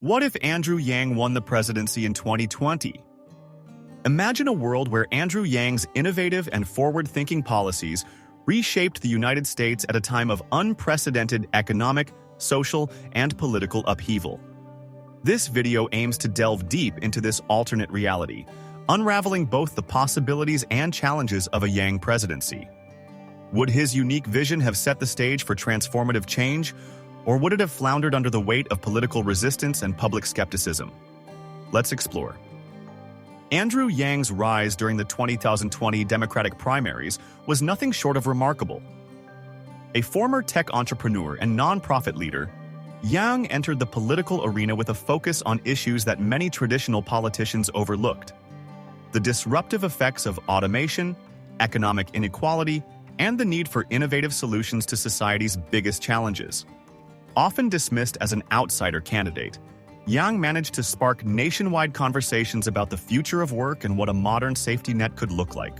What if Andrew Yang won the presidency in 2020? Imagine a world where Andrew Yang's innovative and forward-thinking policies reshaped the United States at a time of unprecedented economic, social, and political upheaval. This video aims to delve deep into this alternate reality, unraveling both the possibilities and challenges of a Yang presidency. Would his unique vision have set the stage for transformative change, or would it have floundered under the weight of political resistance and public skepticism? Let's explore. Andrew Yang's rise during the 2020 Democratic primaries was nothing short of remarkable. A former tech entrepreneur and nonprofit leader, Yang entered the political arena with a focus on issues that many traditional politicians overlooked: the disruptive effects of automation, economic inequality, and the need for innovative solutions to society's biggest challenges. Often dismissed as an outsider candidate, Yang managed to spark nationwide conversations about the future of work and what a modern safety net could look like.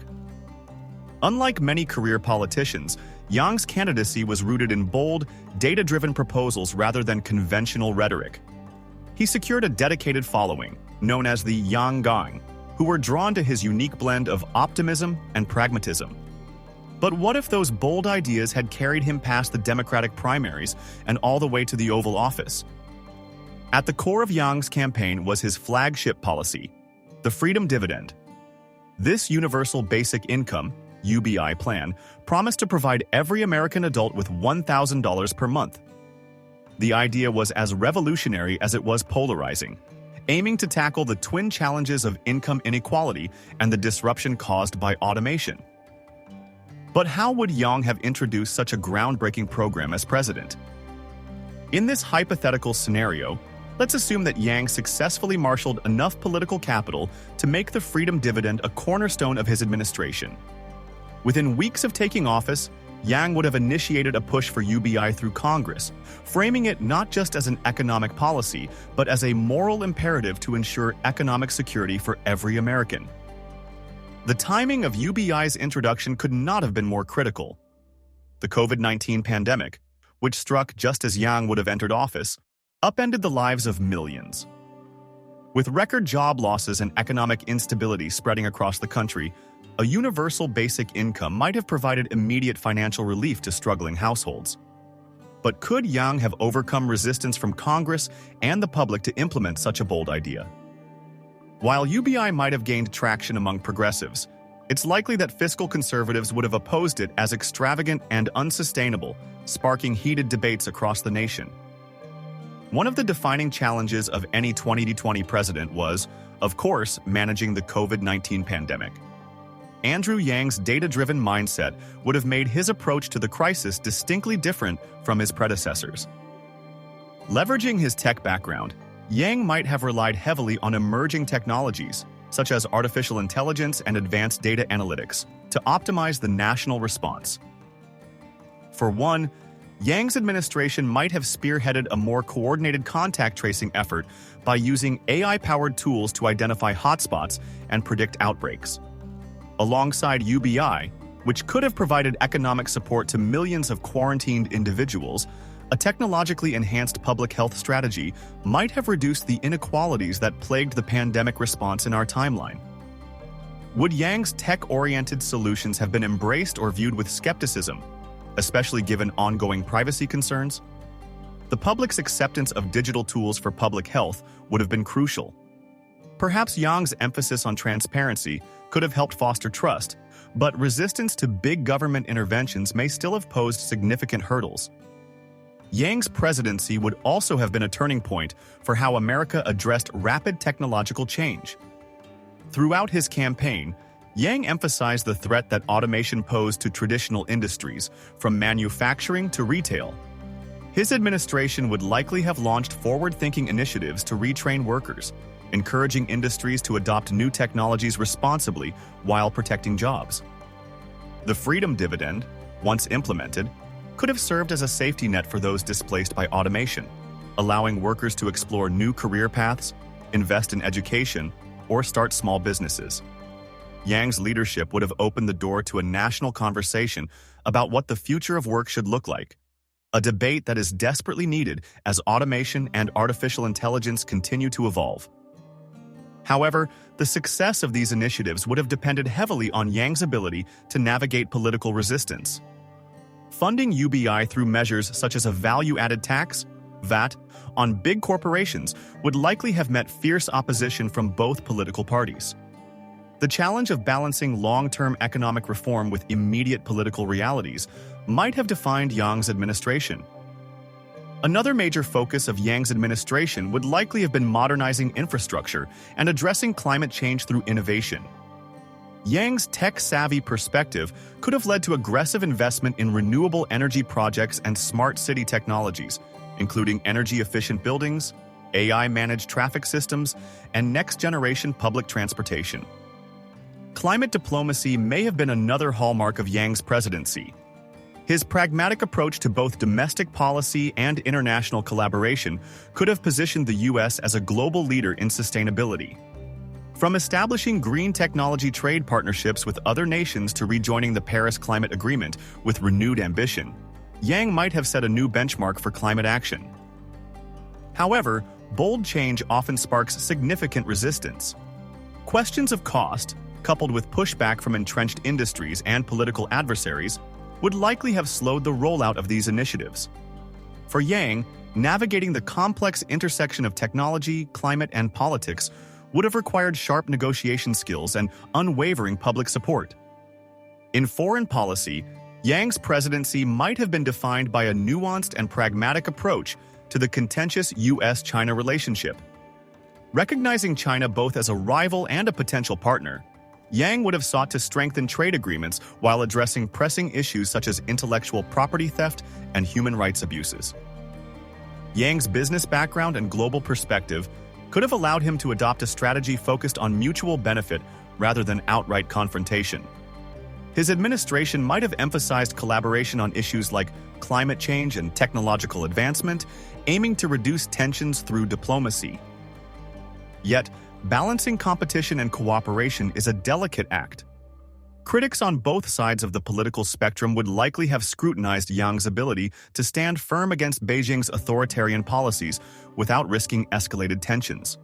Unlike many career politicians, Yang's candidacy was rooted in bold, data-driven proposals rather than conventional rhetoric. He secured a dedicated following, known as the Yang Gang, who were drawn to his unique blend of optimism and pragmatism. But what if those bold ideas had carried him past the Democratic primaries and all the way to the Oval Office? At the core of Yang's campaign was his flagship policy, the Freedom Dividend. This Universal Basic Income (UBI) plan promised to provide every American adult with $1,000 per month. The idea was as revolutionary as it was polarizing, aiming to tackle the twin challenges of income inequality and the disruption caused by automation. But how would Yang have introduced such a groundbreaking program as president? In this hypothetical scenario, let's assume that Yang successfully marshaled enough political capital to make the Freedom Dividend a cornerstone of his administration. Within weeks of taking office, Yang would have initiated a push for UBI through Congress, framing it not just as an economic policy, but as a moral imperative to ensure economic security for every American. The timing of UBI's introduction could not have been more critical. The COVID-19 pandemic, which struck just as Yang would have entered office, upended the lives of millions. With record job losses and economic instability spreading across the country, a universal basic income might have provided immediate financial relief to struggling households. But could Yang have overcome resistance from Congress and the public to implement such a bold idea? While UBI might have gained traction among progressives, it's likely that fiscal conservatives would have opposed it as extravagant and unsustainable, sparking heated debates across the nation. One of the defining challenges of any 2020 president was, of course, managing the COVID-19 pandemic. Andrew Yang's data-driven mindset would have made his approach to the crisis distinctly different from his predecessors. Leveraging his tech background, Yang might have relied heavily on emerging technologies, such as artificial intelligence and advanced data analytics, to optimize the national response. For one, Yang's administration might have spearheaded a more coordinated contact tracing effort by using AI-powered tools to identify hotspots and predict outbreaks. Alongside UBI, which could have provided economic support to millions of quarantined individuals, a technologically enhanced public health strategy might have reduced the inequalities that plagued the pandemic response in our timeline. Would Yang's tech-oriented solutions have been embraced or viewed with skepticism, especially given ongoing privacy concerns? The public's acceptance of digital tools for public health would have been crucial. Perhaps Yang's emphasis on transparency could have helped foster trust, but resistance to big government interventions may still have posed significant hurdles. Yang's presidency would also have been a turning point for how America addressed rapid technological change. Throughout his campaign, Yang emphasized the threat that automation posed to traditional industries, from manufacturing to retail. His administration would likely have launched forward-thinking initiatives to retrain workers, encouraging industries to adopt new technologies responsibly while protecting jobs. The Freedom Dividend, once implemented, could have served as a safety net for those displaced by automation, allowing workers to explore new career paths, invest in education, or start small businesses. Yang's leadership would have opened the door to a national conversation about what the future of work should look like. a debate that is desperately needed as automation and artificial intelligence continue to evolve. However, the success of these initiatives would have depended heavily on Yang's ability to navigate political resistance. Funding UBI through measures such as a value-added tax, VAT, on big corporations would likely have met fierce opposition from both political parties. The challenge of balancing long-term economic reform with immediate political realities might have defined Yang's administration. Another major focus of Yang's administration would likely have been modernizing infrastructure and addressing climate change through innovation. Yang's tech-savvy perspective could have led to aggressive investment in renewable energy projects and smart city technologies, including energy-efficient buildings, AI-managed traffic systems, and next-generation public transportation. Climate diplomacy may have been another hallmark of Yang's presidency. His pragmatic approach to both domestic policy and international collaboration could have positioned the U.S. as a global leader in sustainability. From establishing green technology trade partnerships with other nations to rejoining the Paris Climate Agreement with renewed ambition, Yang might have set a new benchmark for climate action. However, bold change often sparks significant resistance. Questions of cost, coupled with pushback from entrenched industries and political adversaries, would likely have slowed the rollout of these initiatives. For Yang, navigating the complex intersection of technology, climate, and politics would have required sharp negotiation skills and unwavering public support. In foreign policy, Yang's presidency might have been defined by a nuanced and pragmatic approach to the contentious U.S.-China relationship. Recognizing China both as a rival and a potential partner, Yang would have sought to strengthen trade agreements while addressing pressing issues such as intellectual property theft and human rights abuses. Yang's business background and global perspective could have allowed him to adopt a strategy focused on mutual benefit rather than outright confrontation. His administration might have emphasized collaboration on issues like climate change and technological advancement, aiming to reduce tensions through diplomacy. Yet, balancing competition and cooperation is a delicate act. Critics on both sides of the political spectrum would likely have scrutinized Yang's ability to stand firm against Beijing's authoritarian policies without risking escalated tensions.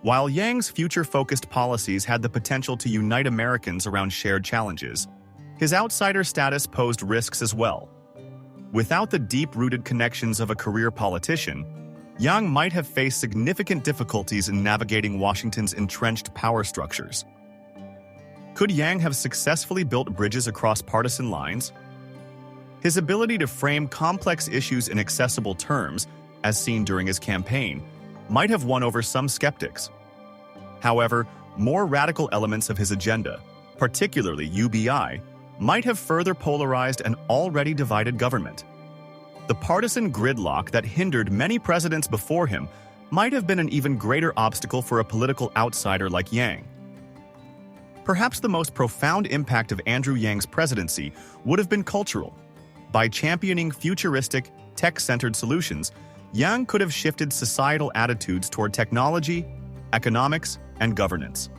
While Yang's future-focused policies had the potential to unite Americans around shared challenges, his outsider status posed risks as well. Without the deep-rooted connections of a career politician, Yang might have faced significant difficulties in navigating Washington's entrenched power structures. Could Yang have successfully built bridges across partisan lines? His ability to frame complex issues in accessible terms, as seen during his campaign, might have won over some skeptics. However, more radical elements of his agenda, particularly UBI, might have further polarized an already divided government. The partisan gridlock that hindered many presidents before him might have been an even greater obstacle for a political outsider like Yang. Perhaps the most profound impact of Andrew Yang's presidency would have been cultural. By championing futuristic, tech-centered solutions, Yang could have shifted societal attitudes toward technology, economics, and governance.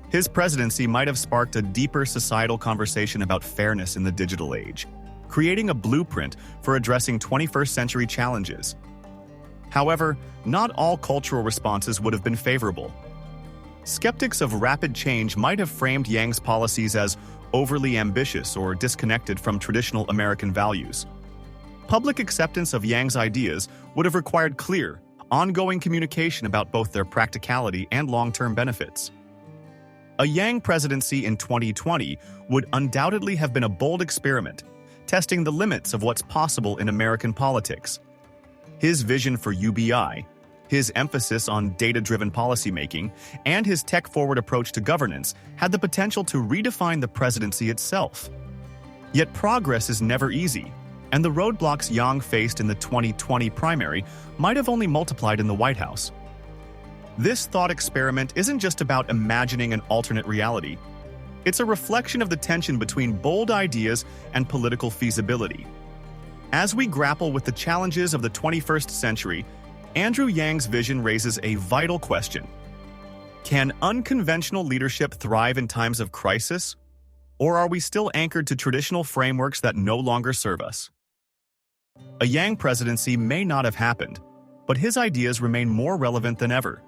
His presidency might have sparked a deeper societal conversation about fairness in the digital age, creating a blueprint for addressing 21st century challenges. However, not all cultural responses would have been favorable. Skeptics of rapid change might have framed Yang's policies as overly ambitious or disconnected from traditional American values. Public acceptance of Yang's ideas would have required clear, ongoing communication about both their practicality and long-term benefits. A Yang presidency in 2020 would undoubtedly have been a bold experiment, testing the limits of what's possible in American politics. His vision for UBI, his emphasis on data-driven policymaking, and his tech-forward approach to governance had the potential to redefine the presidency itself. Yet progress is never easy, and the roadblocks Yang faced in the 2020 primary might have only multiplied in the White House. This thought experiment isn't just about imagining an alternate reality. It's a reflection of the tension between bold ideas and political feasibility. As we grapple with the challenges of the 21st century, Andrew Yang's vision raises a vital question. Can unconventional leadership thrive in times of crisis? Or are we still anchored to traditional frameworks that no longer serve us? A Yang presidency may not have happened, but his ideas remain more relevant than ever.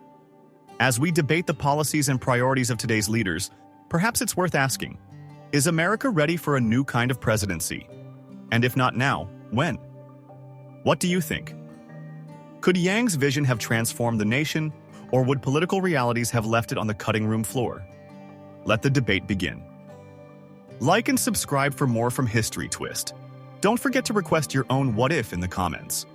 As we debate the policies and priorities of today's leaders, perhaps it's worth asking, is America ready for a new kind of presidency? And if not now, when? What do you think? Could Yang's vision have transformed the nation, or would political realities have left it on the cutting room floor? Let the debate begin. Like and subscribe for more from History Twist. Don't forget to request your own what if in the comments.